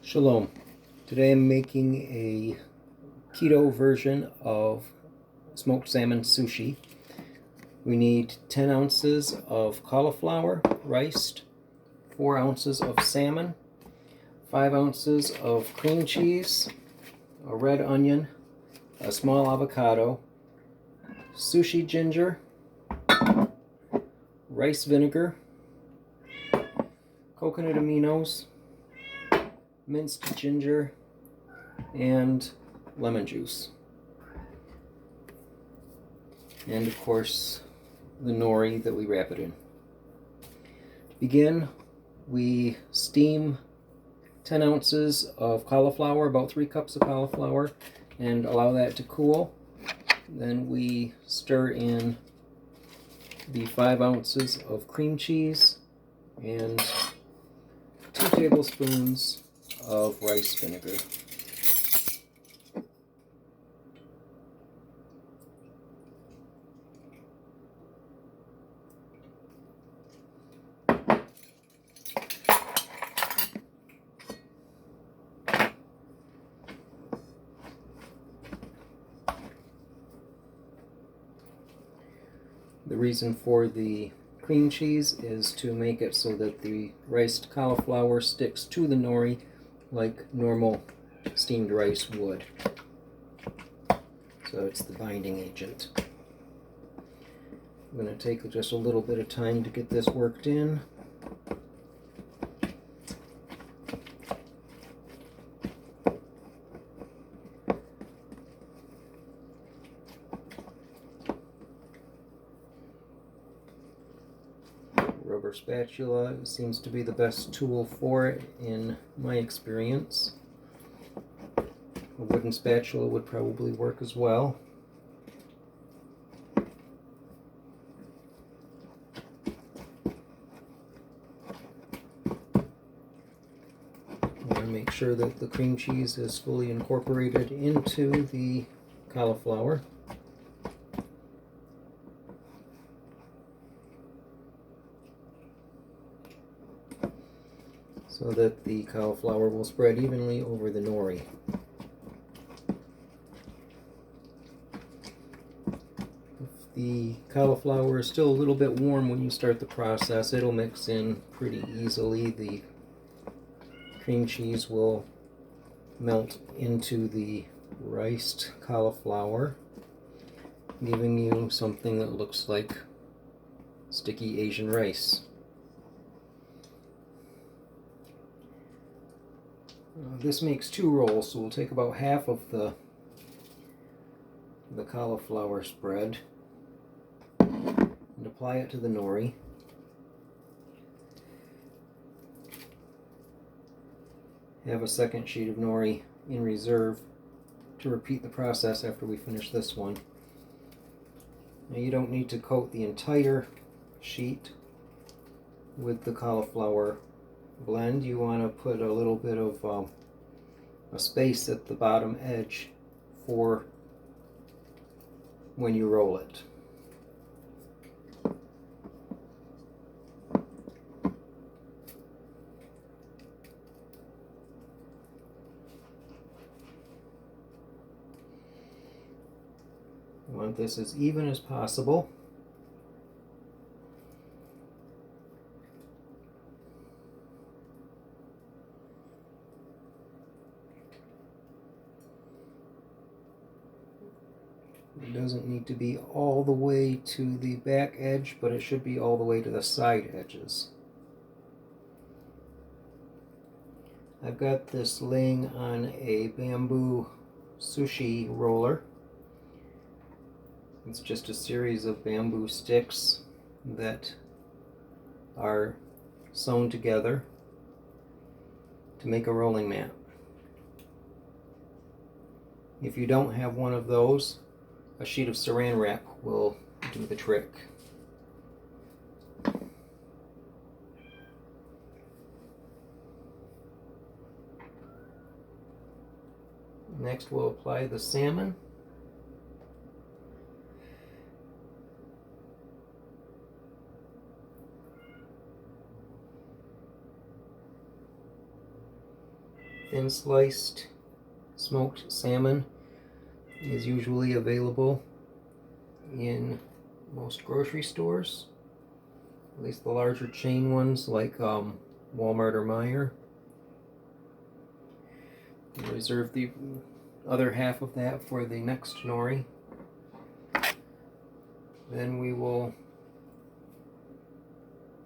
Shalom. Today I'm making a keto version of smoked salmon sushi. We need 10 ounces of cauliflower, riced, 4 ounces of salmon, 5 ounces of cream cheese, a red onion, a small avocado, sushi ginger, rice vinegar, coconut aminos, minced ginger, and lemon juice. And of course, the nori that we wrap it in. To begin, we steam 10 ounces of cauliflower, about 3 cups of cauliflower, and allow that to cool. Then we stir in the 5 ounces of cream cheese and 2 tablespoons of rice vinegar. The reason for the cream cheese is to make it so that the riced cauliflower sticks to the nori like normal steamed rice would. So it's the binding agent. I'm going to take just a little bit of time to get this worked in. Rubber spatula seems to be the best tool for it in my experience. A wooden spatula would probably work as well. I want to make sure that the cream cheese is fully incorporated into the cauliflower. So that the cauliflower will spread evenly over the nori. If the cauliflower is still a little bit warm when you start the process, it'll mix in pretty easily. The cream cheese will melt into the riced cauliflower, giving you something that looks like sticky Asian rice. This makes 2 rolls, so we'll take about half of the cauliflower spread and apply it to the nori. Have a second sheet of nori in reserve to repeat the process after we finish this one. Now you don't need to coat the entire sheet with the cauliflower blend. You want to put a little bit of a space at the bottom edge for when you roll it. You want this as even as possible. It doesn't need to be all the way to the back edge, but it should be all the way to the side edges. I've got this laying on a bamboo sushi roller. It's just a series of bamboo sticks that are sewn together to make a rolling mat. If you don't have one of those, a sheet of saran wrap will do the trick. Next we'll apply the salmon. thin sliced smoked salmon is usually available in most grocery stores, at least the larger chain ones like Walmart or Meijer. We'll reserve the other half of that for the next nori. Then we will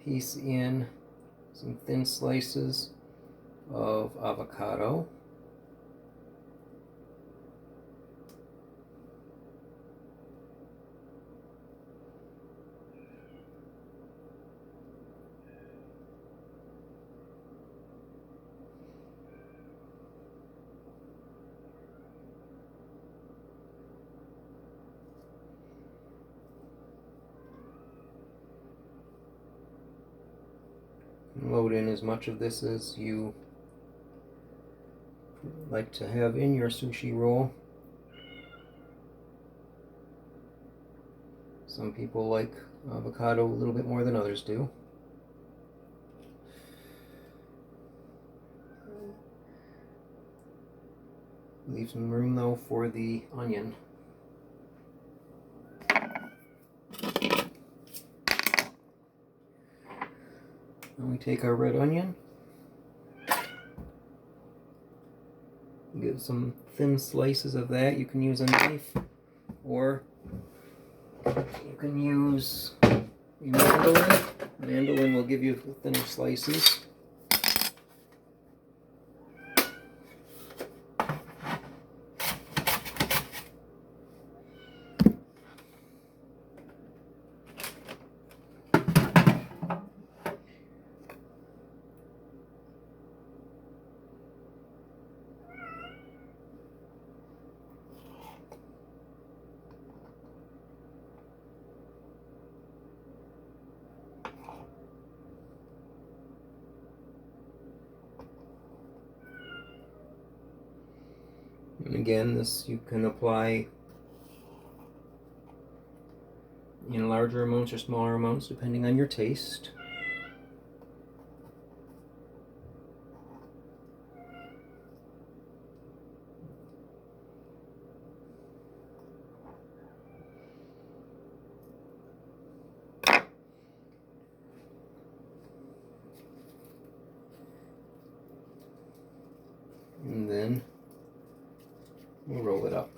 piece in some thin slices of avocado. Load in as much of this as you like to have in your sushi roll. Some people like avocado a little bit more than others do. Leave some room though for the onion. Then we take our red onion, get some thin slices of that. You can use a knife, or you can use a mandolin. Mandolin will give you thinner slices. And again, this you can apply in larger amounts or smaller amounts depending on your taste. And then we'll roll it up.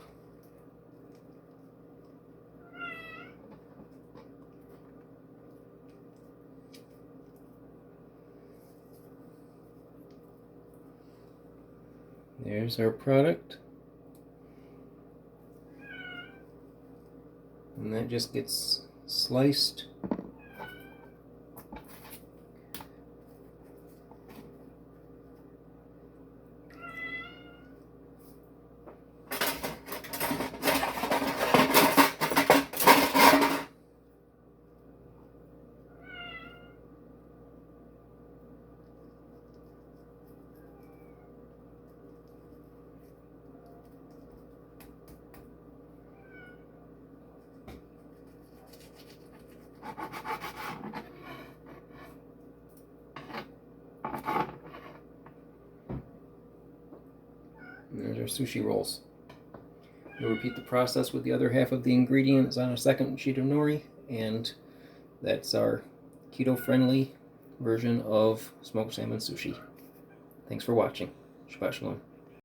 There's our product. And that just gets sliced. And there's our sushi rolls. We'll repeat the process with the other half of the ingredients on a second sheet of nori, and that's our keto-friendly version of smoked salmon sushi. Thanks for watching. Shabbat Shalom.